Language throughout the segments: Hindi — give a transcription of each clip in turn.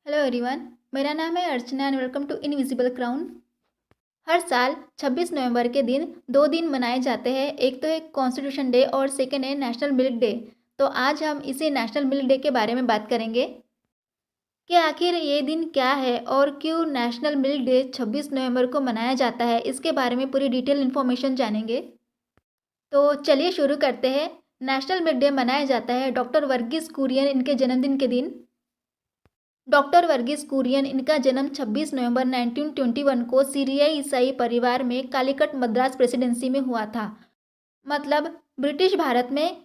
Hello everyone. मेरा नाम है Archana and welcome to invisible crown. हर साल 26 नवंबर के दिन दो दिन मनाए जाते हैं। एक तो है कॉन्स्टिट्यूशन डे और सेकेंड है नेशनल मिल्क डे। तो आज हम इसी नेशनल मिल्क डे के बारे में बात करेंगे कि आखिर ये दिन क्या है और क्यों नेशनल मिल्क डे 26 नवंबर को मनाया जाता है। इसके बारे में पूरी डिटेल इन्फॉर्मेशन जानेंगे। तो चलिए शुरू करते हैं। नेशनल मिल्क डे मनाया जाता है डॉक्टर वर्गीस कुरियन इनके जन्मदिन के दिन। डॉक्टर वर्गीस कुरियन इनका जन्म 26 नवंबर 1921 को सीरियाई ईसाई परिवार में कालीकट मद्रास प्रेसिडेंसी में हुआ था। मतलब ब्रिटिश भारत में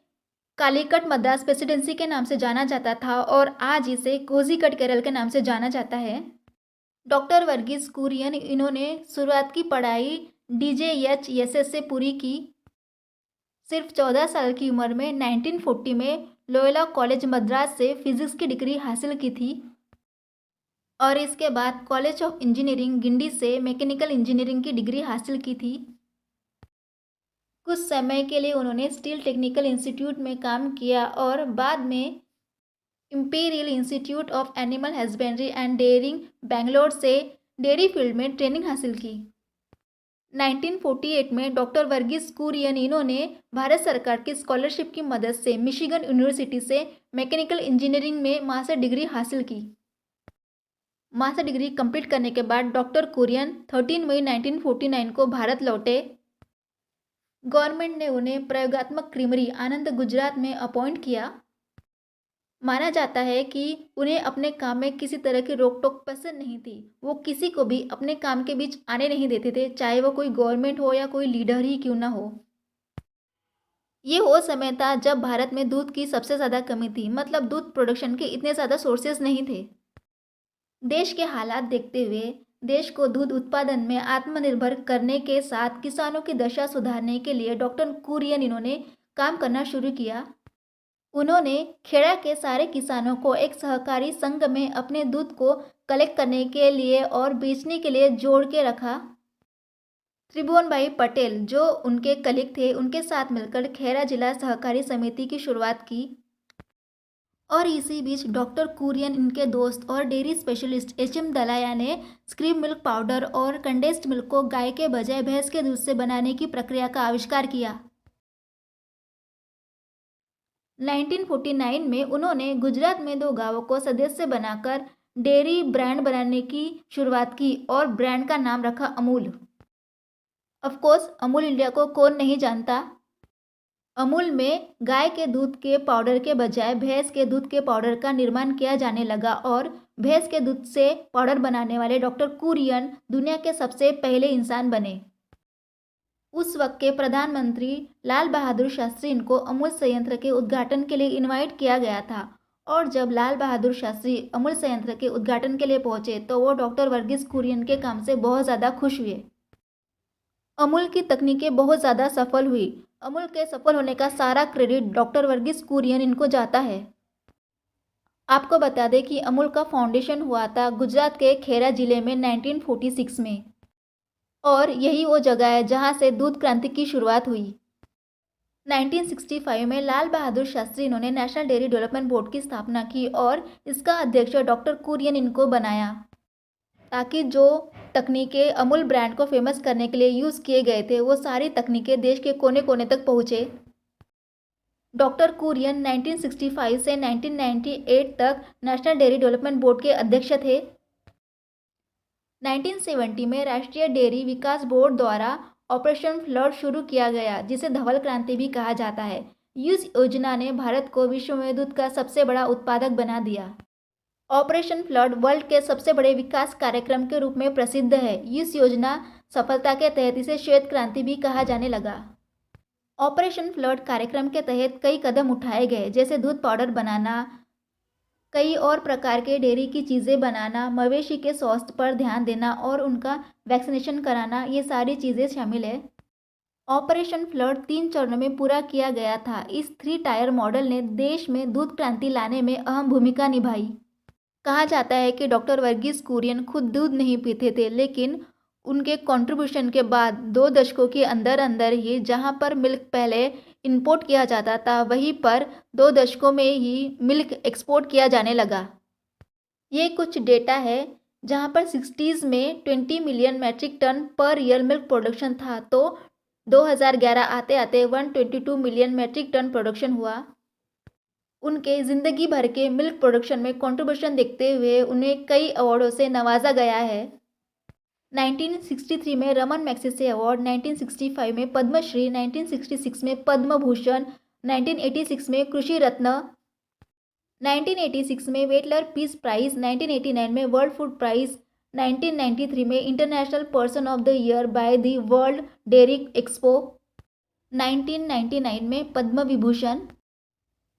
कालीकट मद्रास प्रेसिडेंसी के नाम से जाना जाता था और आज इसे कोझीकड केरल के नाम से जाना जाता है। डॉक्टर वर्गीस कुरियन इन्होंने शुरुआत की पढ़ाई DJHSS से पूरी की। सिर्फ 14 साल की उम्र में 1940 में लोयोला कॉलेज मद्रास से फिजिक्स की डिग्री हासिल की थी और इसके बाद कॉलेज ऑफ इंजीनियरिंग गिंडी से मैकेनिकल इंजीनियरिंग की डिग्री हासिल की थी। कुछ समय के लिए उन्होंने स्टील टेक्निकल इंस्टीट्यूट में काम किया और बाद में Imperial Institute of Animal Husbandry and Dairying Bangalore से डेयरी फील्ड में ट्रेनिंग हासिल की। 1948 में डॉक्टर वर्गीस कुरियन इन्होंने भारत सरकार की स्कॉलरशिप की मदद से मिशिगन यूनिवर्सिटी से मैकेनिकल इंजीनियरिंग में मास्टर डिग्री हासिल की। मास्टर डिग्री कंप्लीट करने के बाद डॉक्टर कुरियन 13 मई 1949 को भारत लौटे। गवर्नमेंट ने उन्हें प्रयोगात्मक क्रीमरी आनंद गुजरात में अपॉइंट किया। माना जाता है कि उन्हें अपने काम में किसी तरह की रोक टोक पसंद नहीं थी। वो किसी को भी अपने काम के बीच आने नहीं देते थे, चाहे वो कोई गवर्नमेंट हो या कोई लीडर ही क्यों ना हो। ये वो समय था जब भारत में दूध की सबसे ज़्यादा कमी थी। मतलब दूध प्रोडक्शन के इतने ज़्यादा सोर्सेज नहीं थे। देश के हालात देखते हुए देश को दूध उत्पादन में आत्मनिर्भर करने के साथ किसानों की दशा सुधारने के लिए डॉक्टर कुरियन इन्होंने काम करना शुरू किया। उन्होंने खेड़ा के सारे किसानों को एक सहकारी संघ में अपने दूध को कलेक्ट करने के लिए और बेचने के लिए जोड़ के रखा। त्रिभुवन भाई पटेल जो उनके कलीग थे, उनके साथ मिलकर खेड़ा जिला सहकारी समिति की शुरुआत की। और इसी बीच डॉक्टर कुरियन इनके दोस्त और डेयरी स्पेशलिस्ट HM दलाया ने स्क्रीम मिल्क पाउडर और कंडेंस्ड मिल्क को गाय के बजाय भैंस के दूध से बनाने की प्रक्रिया का आविष्कार किया। 1949 में उन्होंने गुजरात में 2 गांवों को सदस्य बनाकर डेयरी ब्रांड बनाने की शुरुआत की और ब्रांड का नाम रखा Amul. Of course Amul India को कौन नहीं जानता। अमूल में गाय के दूध के पाउडर के बजाय भैंस के दूध के पाउडर का निर्माण किया जाने लगा और भैंस के दूध से पाउडर बनाने वाले डॉक्टर कुरियन दुनिया के सबसे पहले इंसान बने। उस वक्त के प्रधानमंत्री लाल बहादुर शास्त्री इनको अमूल संयंत्र के उद्घाटन के लिए इनवाइट किया गया था और जब लाल बहादुर शास्त्री अमूल संयंत्र के उद्घाटन के लिए पहुंचे तो वो डॉक्टर वर्गीस कुरियन के काम से बहुत ज़्यादा खुश हुए। अमूल की तकनीकें बहुत ज़्यादा सफल हुई। अमूल के सफल होने का सारा क्रेडिट डॉक्टर वर्गीस कुरियन इनको जाता है। आपको बता दें कि अमूल का फाउंडेशन हुआ था गुजरात के खेड़ा जिले में 1946 में और यही वो जगह है जहां से दूध क्रांति की शुरुआत हुई। 1965 में लाल बहादुर शास्त्री इन्होंने नेशनल डेयरी डेवलपमेंट बोर्ड की स्थापना की और इसका अध्यक्ष डॉक्टर कुरियन इनको बनाया ताकि जो तकनीकें अमूल ब्रांड को फेमस करने के लिए यूज़ किए गए थे वो सारी तकनीकें देश के कोने कोने तक पहुँचे। डॉक्टर कुरियन 1965 से 1998 तक नेशनल डेयरी डेवलपमेंट बोर्ड के अध्यक्ष थे। 1970 में राष्ट्रीय डेयरी विकास बोर्ड द्वारा ऑपरेशन फ्लड शुरू किया गया जिसे धवल क्रांति भी कहा जाता है। इस योजना ने भारत को विश्व में दूध का सबसे बड़ा उत्पादक बना दिया। ऑपरेशन फ्लड वर्ल्ड के सबसे बड़े विकास कार्यक्रम के रूप में प्रसिद्ध है। इस योजना सफलता के तहत इसे श्वेत क्रांति भी कहा जाने लगा। ऑपरेशन फ्लड कार्यक्रम के तहत कई कदम उठाए गए जैसे दूध पाउडर बनाना, कई और प्रकार के डेयरी की चीज़ें बनाना, मवेशी के स्वास्थ्य पर ध्यान देना और उनका वैक्सीनेशन कराना, ये सारी चीज़ें शामिल है। ऑपरेशन फ्लड 3 चरणों में पूरा किया गया था। इस 3 टायर मॉडल ने देश में दूध क्रांति लाने में अहम भूमिका निभाई। कहा जाता है कि डॉक्टर वर्गीस कुरियन खुद दूध नहीं पीते थे लेकिन उनके कंट्रीब्यूशन के बाद 2 दशकों के अंदर अंदर ही जहां पर मिल्क पहले इंपोर्ट किया जाता था वहीं पर 2 दशकों में ही मिल्क एक्सपोर्ट किया जाने लगा। ये कुछ डेटा है जहाँ पर 60s में 20 million metric ton per year milk production था, तो 2011 आते आते 122 मिलियन मैट्रिक टन प्रोडक्शन हुआ। उनके ज़िंदगी भर के मिल्क प्रोडक्शन में कंट्रीब्यूशन देखते हुए उन्हें कई अवार्डों से नवाजा गया है। 1963 में रमन मैग्सेसे अवार्ड, 1965 में पद्मश्री, 1966 में पद्म भूषण, 1986 में कृषि रत्न, 1986 में वेटलर पीस प्राइज, 1989 में वर्ल्ड फूड प्राइज, 1993 में international person of the year by the world dairy expo, 1999 में पद्म विभूषण।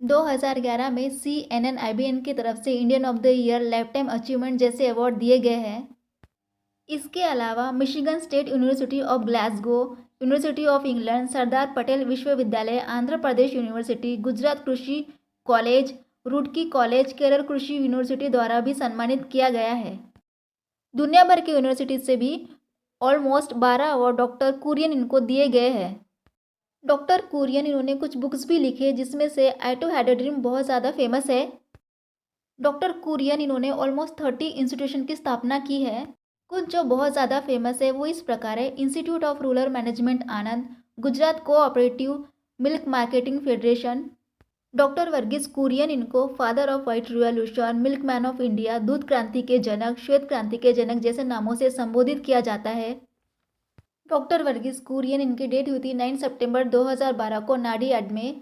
2011 में CNN-IBN की तरफ से Indian of the year, lifetime achievement जैसे अवार्ड दिए गए हैं। इसके अलावा Michigan state university of Glasgow, university of England, Sardar Patel विश्वविद्यालय, आंध्र प्रदेश यूनिवर्सिटी, गुजरात कृषि कॉलेज, रुड़की कॉलेज, केरल कृषि यूनिवर्सिटी द्वारा भी सम्मानित किया गया है। दुनिया भर की यूनिवर्सिटी से भी ऑलमोस्ट 12 अवार्ड डॉक्टर कुरियन इनको दिए गए हैं। डॉक्टर कुरियन इन्होंने कुछ बुक्स भी लिखे जिसमें से आई टू हैड अ ड्रीम बहुत ज़्यादा फेमस है। डॉक्टर कुरियन इन्होंने ऑलमोस्ट 30 इंस्टीट्यूशन की स्थापना की है। कुछ जो बहुत ज़्यादा फेमस है वो इस प्रकार है: institute of rural management Anand, Gujarat cooperative milk marketing federation. Doctor Verghese Kurien इनको father of white revolution, milkman of India, दूध क्रांति के जनक, श्वेत क्रांति के जनक जैसे नामों से संबोधित किया जाता है। डॉक्टर वर्गीस कुरियन, इनकी डेट हुई थी 9 सितंबर 2012 को नाडियाड में।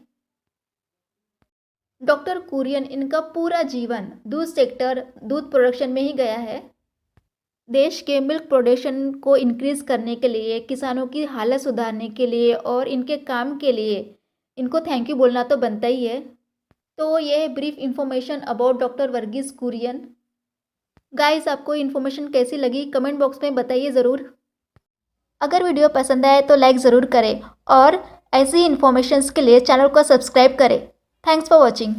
डॉक्टर कुरियन इनका पूरा जीवन दूध सेक्टर, दूध प्रोडक्शन में ही गया है। देश के मिल्क प्रोडक्शन को इंक्रीज़ करने के लिए, किसानों की हालत सुधारने के लिए और इनके काम के लिए इनको थैंक यू बोलना तो बनता ही है। तो ये है brief information about doctor Verghese Kurien. Guys, आपको इन्फॉर्मेशन कैसी लगी कमेंट बॉक्स में बताइए ज़रूर। अगर वीडियो पसंद आए तो लाइक ज़रूर करें और ऐसी ही इन्फॉर्मेशंस के लिए चैनल को सब्सक्राइब करें। Thanks for watching.